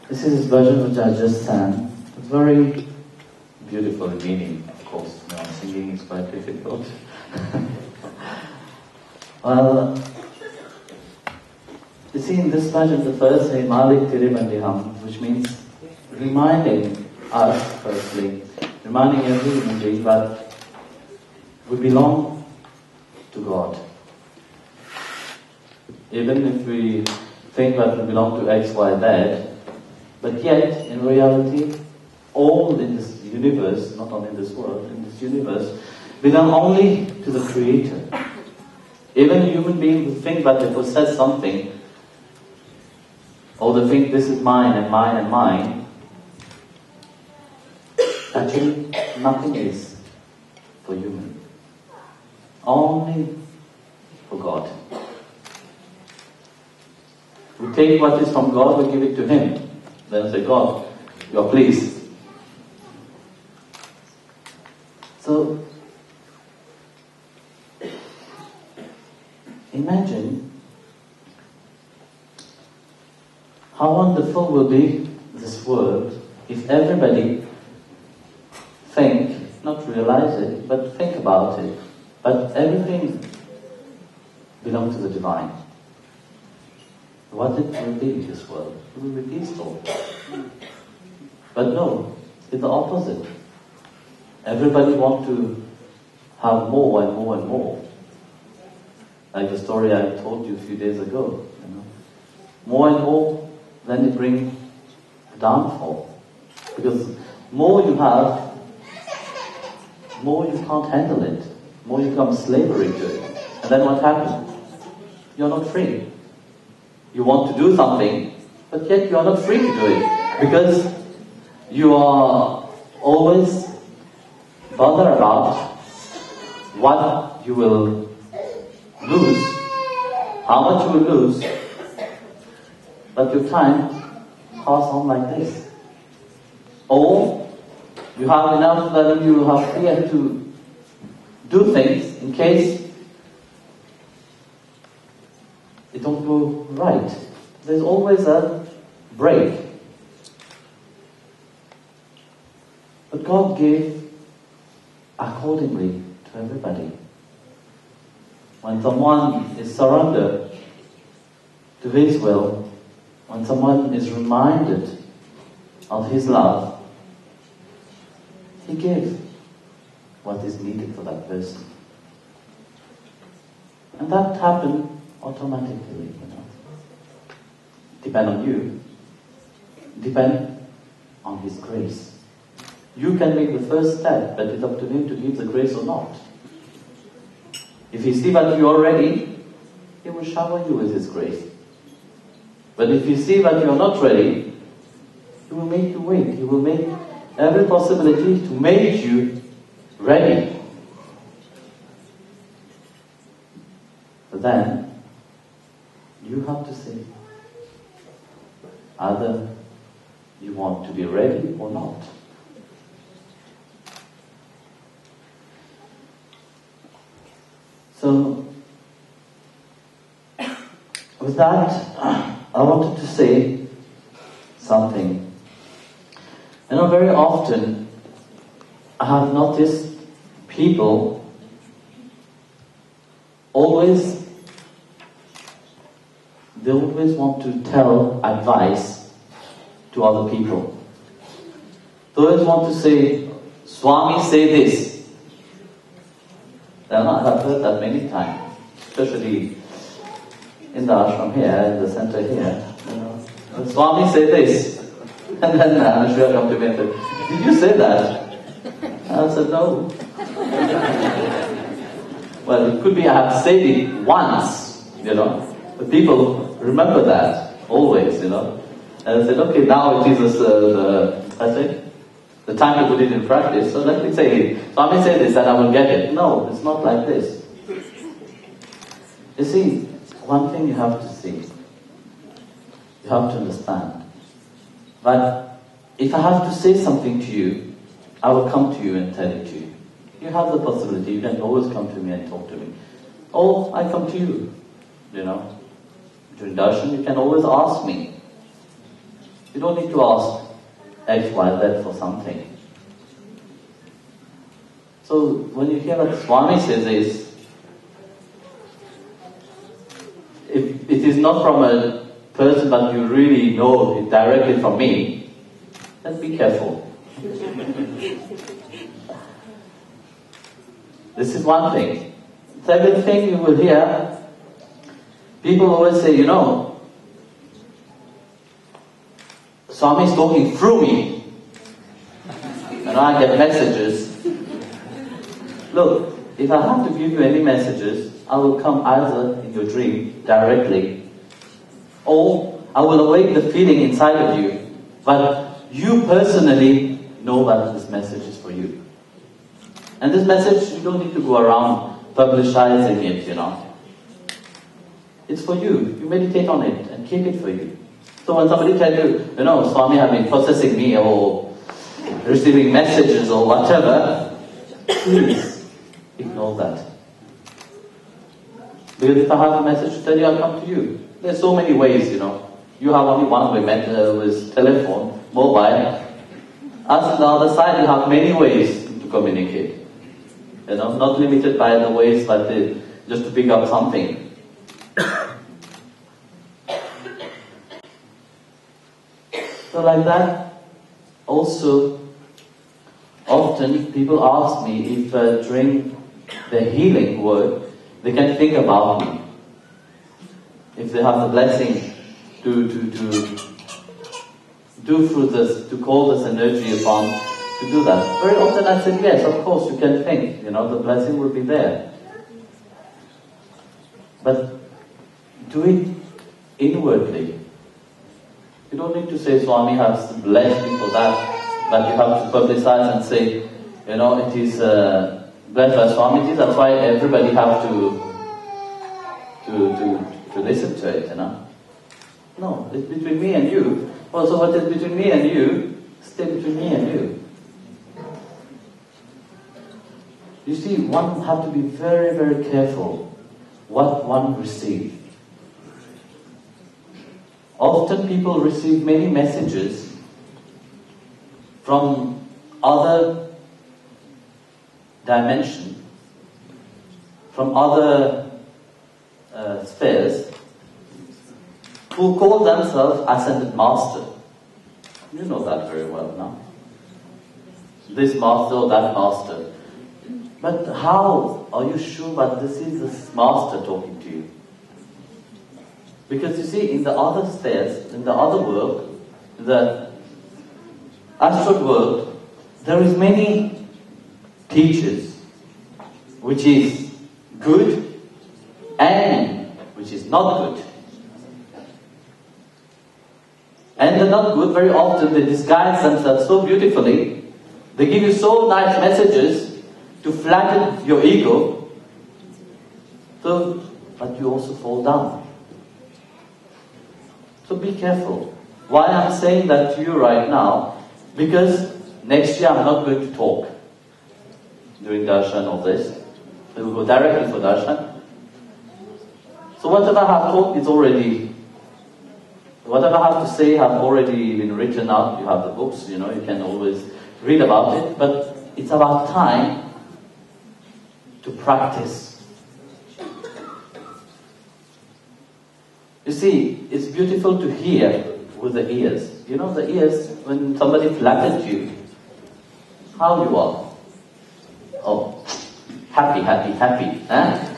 This is the version which I just sang. It's very beautiful meaning, of course. You know, singing is quite difficult. Well, you see, in this version, the first say Malik Tirumandiham, which means reminding us, firstly, reminding every human being that we belong to God. Even if we think that we belong to X, Y, Z, but yet, in reality, all in this universe, not only in this world, in this universe, belong only to the Creator. Even a human being who think that they possess something, or they think this is mine and mine and mine, actually nothing is for human. Only for God. We take what is from God, we give it to Him. Then say, God, you are pleased. So, imagine how wonderful will be this world if everybody think, not realize it, but think about it, but everything belongs to the Divine. What it will be in this world? It will be peaceful. But no, it's the opposite. Everybody wants to have more and more and more. Like the story I told you a few days ago. You know. More and more, then it brings a downfall. Because more you have, more you can't handle it. More you become slavery to it. And then what happens? You're not free. You want to do something, but yet you are not free to do it. Because you are always bothered about what you will lose, how much you will lose, but your time pass on like this. Or you have enough that you have fear to do things in case it don't go right. There's always a break. But God gave accordingly to everybody. When someone is surrendered to His will, when someone is reminded of His love, He gives what is needed for that person. And that happened automatically, you know. Depend on you. Depend on His grace. You can make the first step, but it's up to Him to give the grace or not. If He sees that you are ready, He will shower you with His grace. But if He sees that you are not ready, He will make you wait. He will make every possibility to make you ready. But then, you have to say, either you want to be ready or not. So, with that, I wanted to say something. You know, very often, I have noticed people they always want to tell advice to other people. They always want to say, Swami say this. And I have heard that many times, especially in the ashram here, in the center here. You know, Swami say this. And then Ashura come to me and said, did you say that? And I said, no. Well, it could be I have said it once, you know. But people remember that, always, you know. And I said, okay, now it is the time to put it in practice, so let me say it. So I may say this and I will get it. No, it's not like this. You see, one thing you have to see, you have to understand, that if I have to say something to you, I will come to you and tell it to you. You have the possibility, you can always come to me and talk to me. Or I come to you, you know. during Darshan, you can always ask me. You don't need to ask X, Y, Z for something. So when you hear what Swami says is, if it is not from a person but you really know it directly from me, then be careful. This is one thing. Second thing you will hear, people always say, Swami is talking through me. And I get messages. Look, if I have to give you any messages, I will come either in your dream directly, or I will awake the feeling inside of you, but you personally know that this message is for you. And this message, you don't need to go around publicizing it, It's for you. You meditate on it and keep it for you. So when somebody tells you, Swami have been possessing me or receiving messages or whatever, please ignore that. Because if I have a message to tell you, I'll come to you. There's so many ways, You have only one way with telephone, mobile. As on the other side, you have many ways to communicate. Not limited by the ways, but just to pick up something. So like that, also, often people ask me if during the healing work, they can think about me. If they have the blessing to do through this, to call this energy upon, to do that. Very often I said, yes, of course you can think, the blessing will be there. But do it inwardly. You don't need to say Swami has blessed me for that, but you have to publicize and say, it is blessed by Swamiji, that's why everybody have to listen to it, No, it's between me and you. Also, what is between me and you, stay between me and you. You see, one has to be very, very careful what one receives. Often people receive many messages from other dimensions, from other spheres, who call themselves Ascended Master. You know that very well now. This master or that master. But how are you sure that this is this master talking to you? Because you see, in the other spheres, in the other world, the astral world, there is many teachers, which is good and which is not good. And the not good, very often they disguise themselves so beautifully, they give you so nice messages to flatten your ego, but you also fall down. So be careful. Why I'm saying that to you right now? Because next year I'm not going to talk during Darshan of this. We will go directly for Darshan. So whatever I have talked is already, whatever I have to say have already been written out. You have the books, you can always read about it. But it's about time to practice. You see, it's beautiful to hear with the ears. The ears, when somebody flatters you, how you are. Oh, happy. Eh?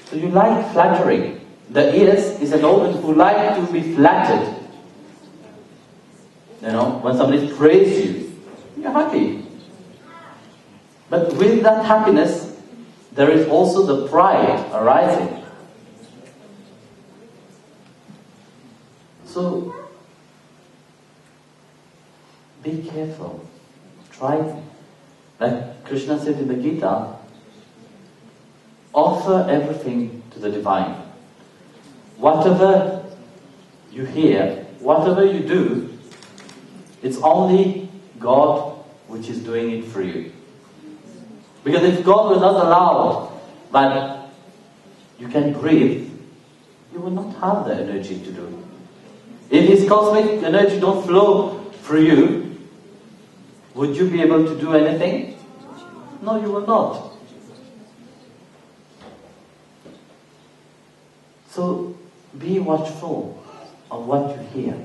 So you like flattering. The ears is an organ who like to be flattered. When somebody praises you, you're happy. But with that happiness, there is also the pride arising. So, be careful. Try, like Krishna said in the Gita, offer everything to the divine. Whatever you hear, whatever you do, it's only God which is doing it for you. Because if God will not allow that you can breathe, you will not have the energy to do it. If his cosmic energy don't flow through you, would you be able to do anything? No, you will not. So, be watchful of what you hear.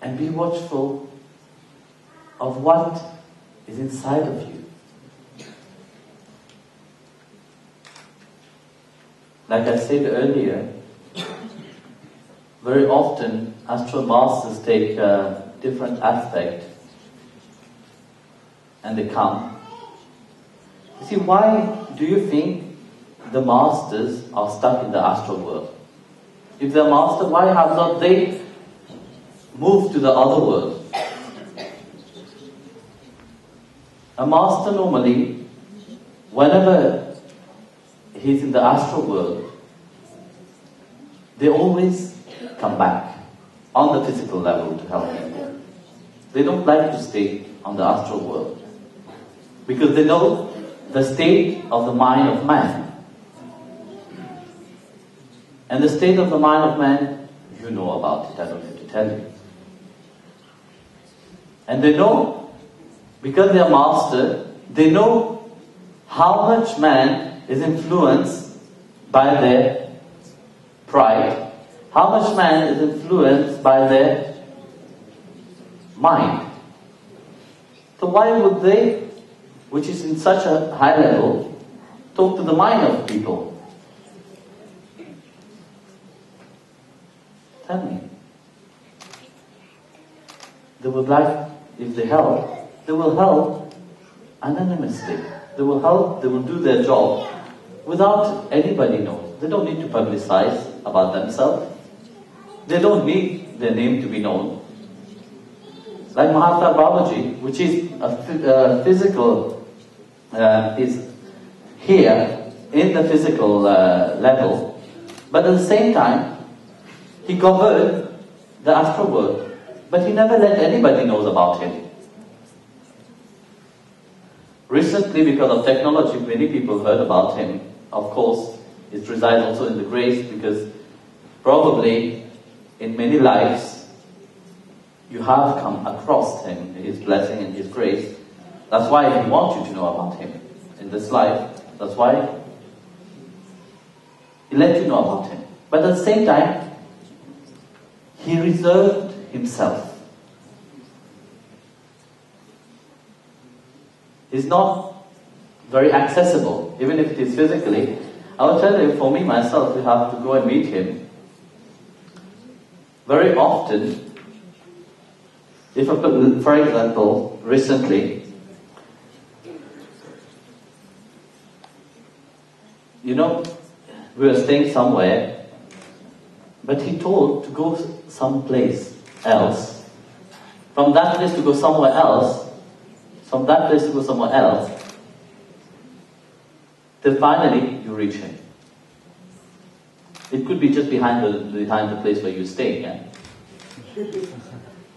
And be watchful of what is inside of you. Like I said earlier, very often Astral Masters take a different aspect and they come. You see, why do you think the Masters are stuck in the astral world? If they're Master, why have not they moved to the other world? A Master normally, whenever he's in the astral world, they always come back on the physical level to help people. They don't like to stay on the astral world because they know the state of the mind of man. And the state of the mind of man, you know about it, I don't have to tell you. And they know, because they are master, they know how much man is influenced by their pride, how much man is influenced by their mind. So why would they, which is in such a high level, talk to the mind of people? Tell me. They would like, if they help, they will help anonymously. They will help, they will do their job without anybody knowing. They don't need to publicize about themselves. They don't need their name to be known. Like Mahatma Babaji, which is a physical, is here in the physical level, but at the same time, he covered the astral world, but he never let anybody know about him. Recently, because of technology, many people heard about him. Of course, it resides also in the grace, because probably in many lives you have come across him, his blessing and his grace. That's why he wants you to know about him in this life. That's why he let you know about him. But at the same time, he reserved himself. He's not very accessible, even if it is physically. I will tell you, for me myself, you have to go and meet him. Very often, if for example, recently, we were staying somewhere, but he told to go someplace else. From that place to go somewhere else, from that place to go somewhere else, till finally you reach him. It could be just behind the place where you stay, yeah?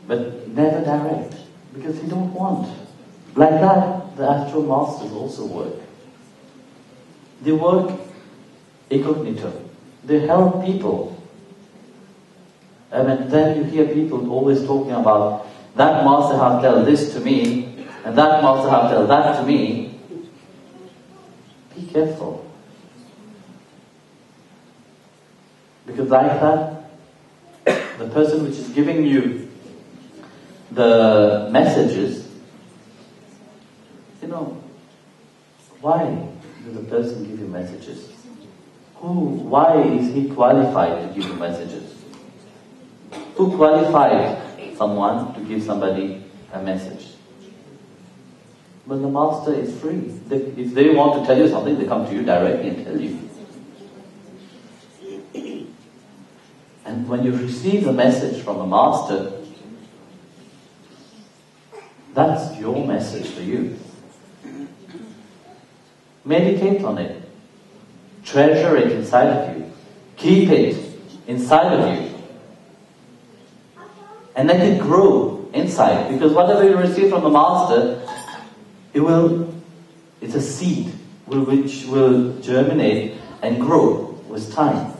But never direct, because he don't want. Like that, the Astral Masters also work. They work incognito. They help people. And then you hear people always talking about, that master have tell this to me, and that master have tell that to me. Be careful. Because like that, the person which is giving you the messages, why does the person give you messages? Why is he qualified to give you messages? Who qualified someone to give somebody a message? But the master is free. If they want to tell you something, they come to you directly and tell you. And when you receive a message from a master, that's your message for you. Meditate on it. Treasure it inside of you. Keep it inside of you. And let it grow inside. Because whatever you receive from the master, it will It's a seed which will germinate and grow with time.